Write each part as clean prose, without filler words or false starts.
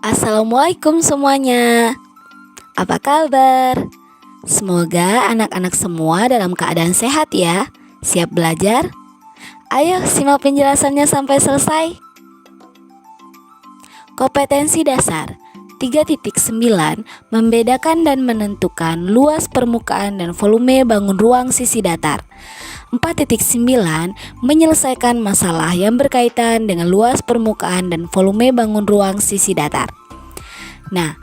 Assalamualaikum semuanya. Apa kabar? Semoga anak-anak semua dalam keadaan sehat ya. Siap belajar? Ayo simak penjelasannya sampai selesai. Kompetensi dasar 3.9 membedakan dan menentukan luas permukaan dan volume bangun ruang sisi datar. 4.9 menyelesaikan masalah yang berkaitan dengan luas permukaan dan volume bangun ruang sisi datar. Nah,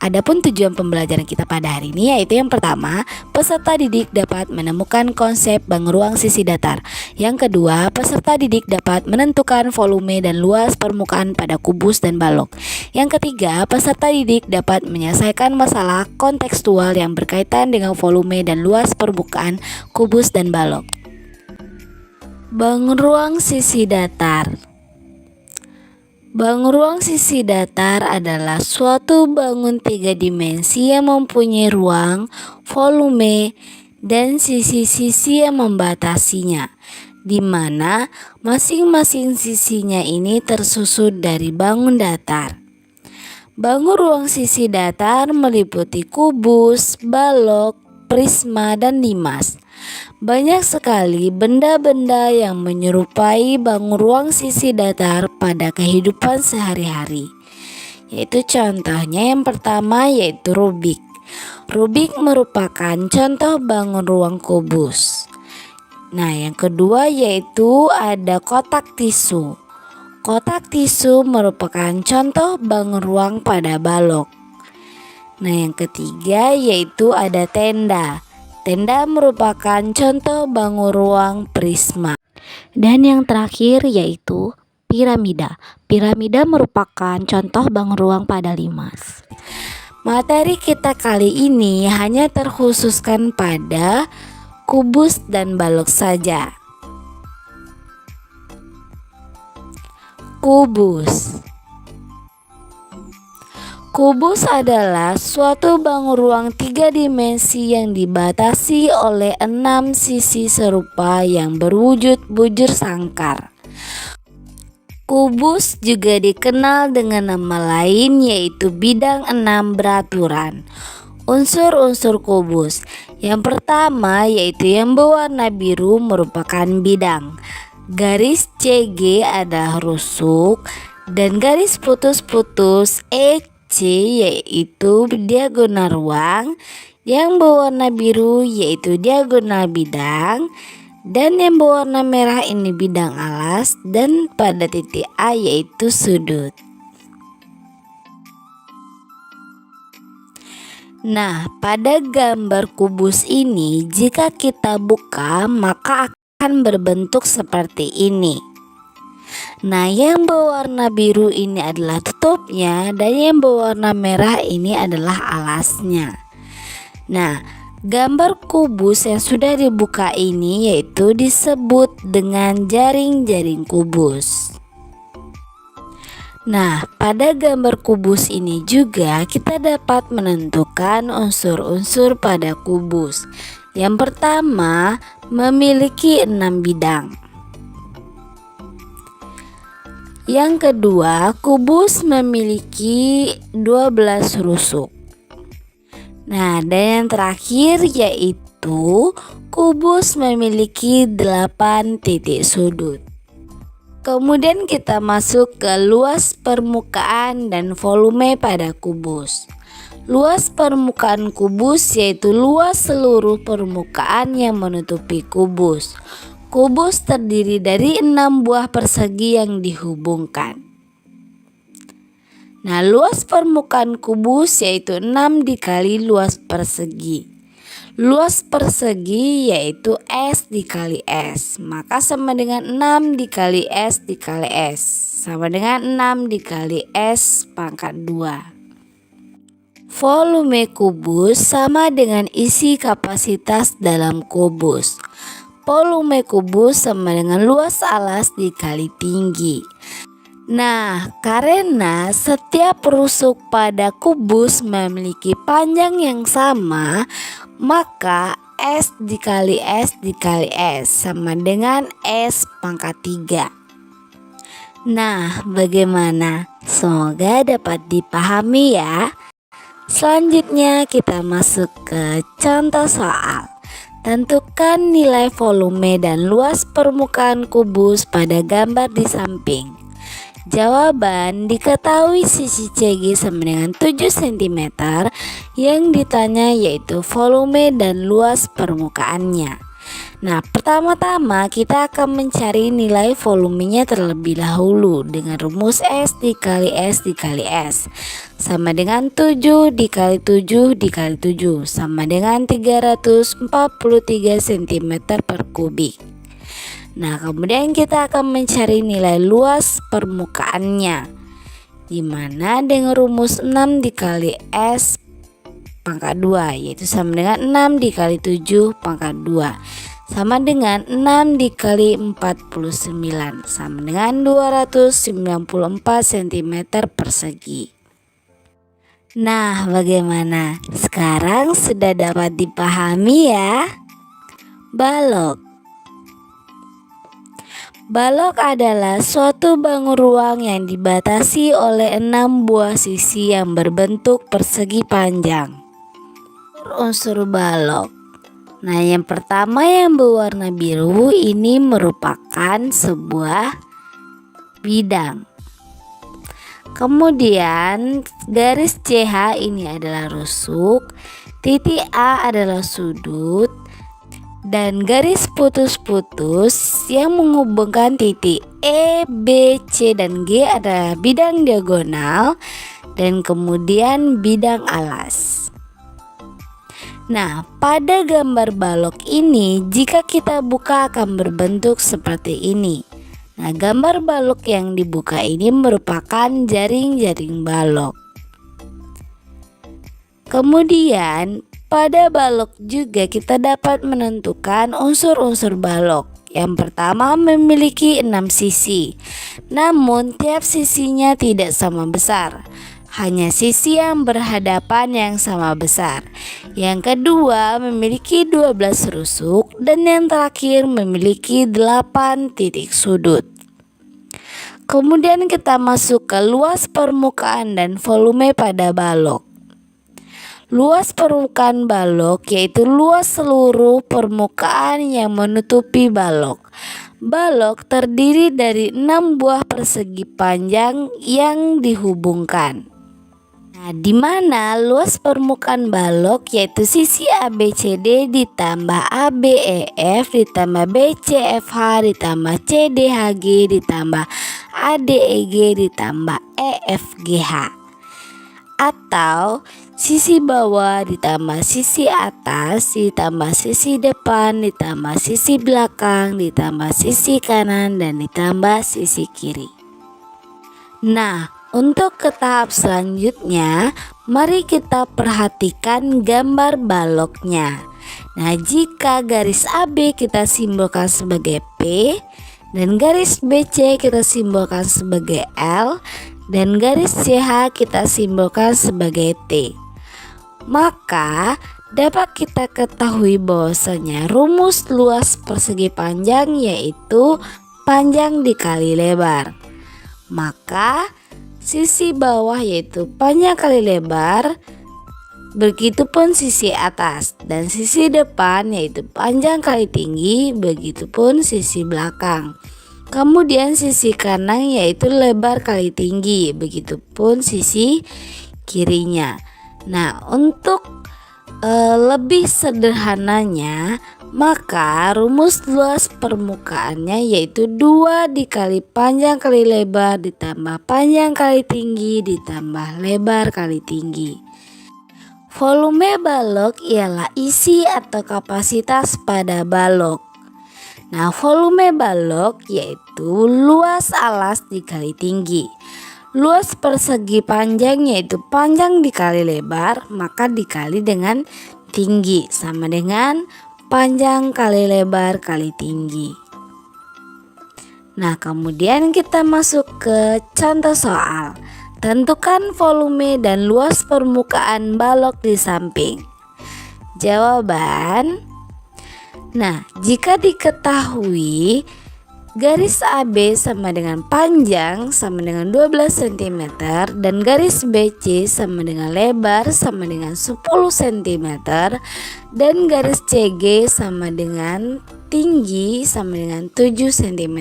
adapun tujuan pembelajaran kita pada hari ini yaitu yang pertama, peserta didik dapat menemukan konsep bangun ruang sisi datar. Yang kedua, peserta didik dapat menentukan volume dan luas permukaan pada kubus dan balok. Yang ketiga, peserta didik dapat menyelesaikan masalah kontekstual yang berkaitan dengan volume dan luas permukaan kubus dan balok. Bangun ruang sisi datar. Bangun ruang sisi datar adalah suatu bangun 3 dimensi yang mempunyai ruang, volume, dan sisi-sisi yang membatasinya, di mana masing-masing sisinya ini tersusun dari bangun datar. Bangun ruang sisi datar meliputi kubus, balok, prisma, dan limas. Banyak sekali benda-benda yang menyerupai bangun ruang sisi datar pada kehidupan sehari-hari. Yaitu contohnya yang pertama yaitu Rubik. Rubik merupakan contoh bangun ruang kubus. Nah, yang kedua yaitu ada kotak tisu. Kotak tisu merupakan contoh bangun ruang pada balok. Nah, yang ketiga yaitu ada tenda. Tenda merupakan contoh bangun ruang prisma. Dan yang terakhir yaitu piramida. Piramida merupakan contoh bangun ruang pada limas. Materi kita kali ini hanya terkhususkan pada kubus dan balok saja. Kubus. Kubus adalah suatu bangun ruang 3 dimensi yang dibatasi oleh 6 sisi serupa yang berwujud bujur sangkar. Kubus juga dikenal dengan nama lain yaitu bidang 6 beraturan. Unsur-unsur kubus. Yang pertama yaitu yang berwarna biru merupakan bidang. Garis CG adalah rusuk dan garis putus-putus yaitu diagonal ruang, yang berwarna biru yaitu diagonal bidang, dan yang berwarna merah ini bidang alas, dan pada titik A yaitu sudut. Nah, pada gambar kubus ini jika kita buka maka akan berbentuk seperti ini. Nah, yang berwarna biru ini adalah tutupnya dan yang berwarna merah ini adalah alasnya. Nah, gambar kubus yang sudah dibuka ini yaitu disebut dengan jaring-jaring kubus. Nah, pada gambar kubus ini juga kita dapat menentukan unsur-unsur pada kubus. Yang pertama, memiliki 6 bidang. Yang kedua, kubus memiliki 12 rusuk. Nah, dan yang terakhir yaitu kubus memiliki 8 titik sudut. Kemudian kita masuk ke luas permukaan dan volume pada kubus. Luas permukaan kubus yaitu luas seluruh permukaan yang menutupi kubus. Kubus terdiri dari 6 buah persegi yang dihubungkan. Nah, luas permukaan kubus yaitu 6 dikali luas persegi. Luas persegi yaitu S dikali S, maka sama dengan 6 dikali S dikali S, sama dengan 6 dikali S pangkat 2. Volume kubus sama dengan isi kapasitas dalam kubus. Volume kubus sama dengan luas alas dikali tinggi. Nah, karena setiap rusuk pada kubus memiliki panjang yang sama, maka S dikali S dikali S sama dengan S pangkat 3. Nah, bagaimana? semoga dapat dipahami ya. Selanjutnya kita masuk ke contoh soal. Tentukan nilai volume dan luas permukaan kubus pada gambar di samping. Jawaban: diketahui sisi CG sama dengan 7 cm. Yang ditanya yaitu volume dan luas permukaannya. Nah, pertama-tama kita akan mencari nilai volumenya terlebih dahulu dengan rumus S dikali S dikali S sama dengan 7 dikali 7 dikali 7 sama dengan 343 cm per kubik. Nah, kemudian kita akan mencari nilai luas permukaannya, dimana dengan rumus 6 dikali S pangkat 2 yaitu sama dengan 6 dikali 7 pangkat 2 sama dengan 6 dikali 49 sama dengan 294 cm persegi. Nah, bagaimana? Sekarang sudah dapat dipahami ya? Balok. Balok adalah suatu bangun ruang yang dibatasi oleh 6 buah sisi yang berbentuk persegi panjang. Unsur balok. Nah, yang pertama yang berwarna biru ini merupakan sebuah bidang. Kemudian garis CH ini adalah rusuk, titik A adalah sudut, dan garis putus-putus yang menghubungkan titik E, B, C, dan G adalah bidang diagonal dan kemudian bidang alas. Nah, pada gambar balok ini jika kita buka akan berbentuk seperti ini. Nah, gambar balok yang dibuka ini merupakan jaring-jaring balok. Kemudian pada balok juga kita dapat menentukan unsur-unsur balok. Yang pertama memiliki 6 sisi, namun tiap sisinya tidak sama besar. Hanya sisi yang berhadapan yang sama besar. Yang kedua memiliki 12 rusuk dan yang terakhir memiliki 8 titik sudut. Kemudian kita masuk ke luas permukaan dan volume pada balok. Luas permukaan balok yaitu luas seluruh permukaan yang menutupi balok. Balok terdiri dari 6 buah persegi panjang yang dihubungkan. Nah, di mana luas permukaan balok yaitu sisi ABCD ditambah ABEF ditambah BCFH ditambah CDHG ditambah ADEG ditambah EFGH, atau sisi bawah ditambah sisi atas ditambah sisi depan ditambah sisi belakang ditambah sisi kanan dan ditambah sisi kiri. Nah, untuk ke tahap selanjutnya, mari kita perhatikan gambar baloknya. Nah, jika garis AB kita simbolkan sebagai P dan garis BC kita simbolkan sebagai L dan garis CH kita simbolkan sebagai T, maka dapat kita ketahui bahwasanya rumus luas persegi panjang yaitu panjang dikali lebar. Maka sisi bawah yaitu panjang kali lebar, begitupun sisi atas, dan sisi depan yaitu panjang kali tinggi, begitupun sisi belakang. Kemudian sisi kanan yaitu lebar kali tinggi, begitupun sisi kirinya. Nah, untuk lebih sederhananya, maka rumus luas permukaannya yaitu 2 dikali panjang kali lebar ditambah panjang kali tinggi ditambah lebar kali tinggi. Volume balok ialah isi atau kapasitas pada balok. Nah, volume balok yaitu luas alas dikali tinggi. Luas persegi panjang yaitu panjang dikali lebar, maka dikali dengan tinggi sama dengan panjang kali lebar kali tinggi. Nah, kemudian kita masuk ke contoh soal. Tentukan volume dan luas permukaan balok di samping. Jawaban: nah, jika diketahui Garis AB sama dengan panjang sama dengan 12 cm dan garis BC sama dengan lebar sama dengan 10 cm dan garis CG sama dengan tinggi sama dengan 7 cm.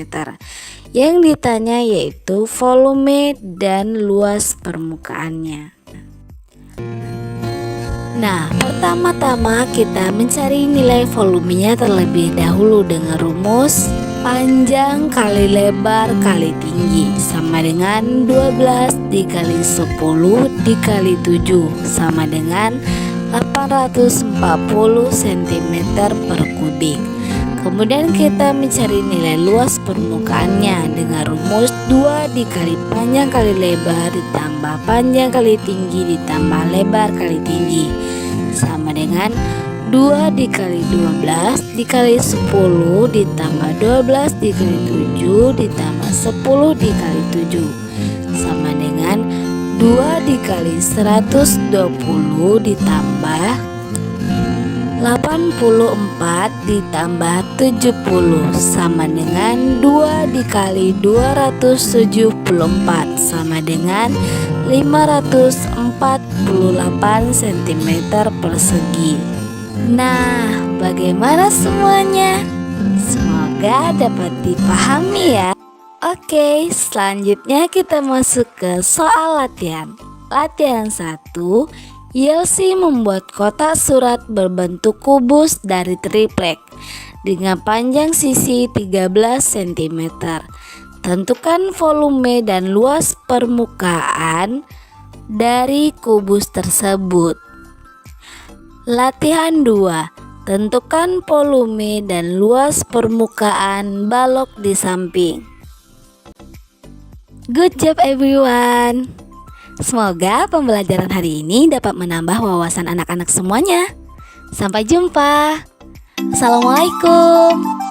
Yang ditanya yaitu volume dan luas permukaannya. Nah, pertama-tama kita mencari nilai volumenya terlebih dahulu dengan rumus panjang kali lebar kali tinggi sama dengan 12 dikali 10 dikali 7 sama dengan 840 cm per kubik. Kemudian kita mencari nilai luas permukaannya dengan rumus 2 dikali panjang kali lebar ditambah panjang kali tinggi ditambah lebar kali tinggi sama dengan 2 dikali 12 dikali 10 ditambah 12 dikali 7 ditambah 10 dikali 7 sama dengan 2 dikali 120 ditambah 84 ditambah 70 sama dengan 2 dikali 274 sama dengan 548 cm persegi. Nah, bagaimana semuanya? Semoga dapat dipahami ya. Oke, selanjutnya kita masuk ke soal latihan. Latihan 1. Yelsi membuat kotak surat berbentuk kubus dari triplek dengan panjang sisi 13 cm. Tentukan volume dan luas permukaan dari kubus tersebut. Latihan 2. Tentukan volume dan luas permukaan balok di samping. Good job everyone. Semoga pembelajaran hari ini dapat menambah wawasan anak-anak semuanya. Sampai jumpa. Assalamualaikum.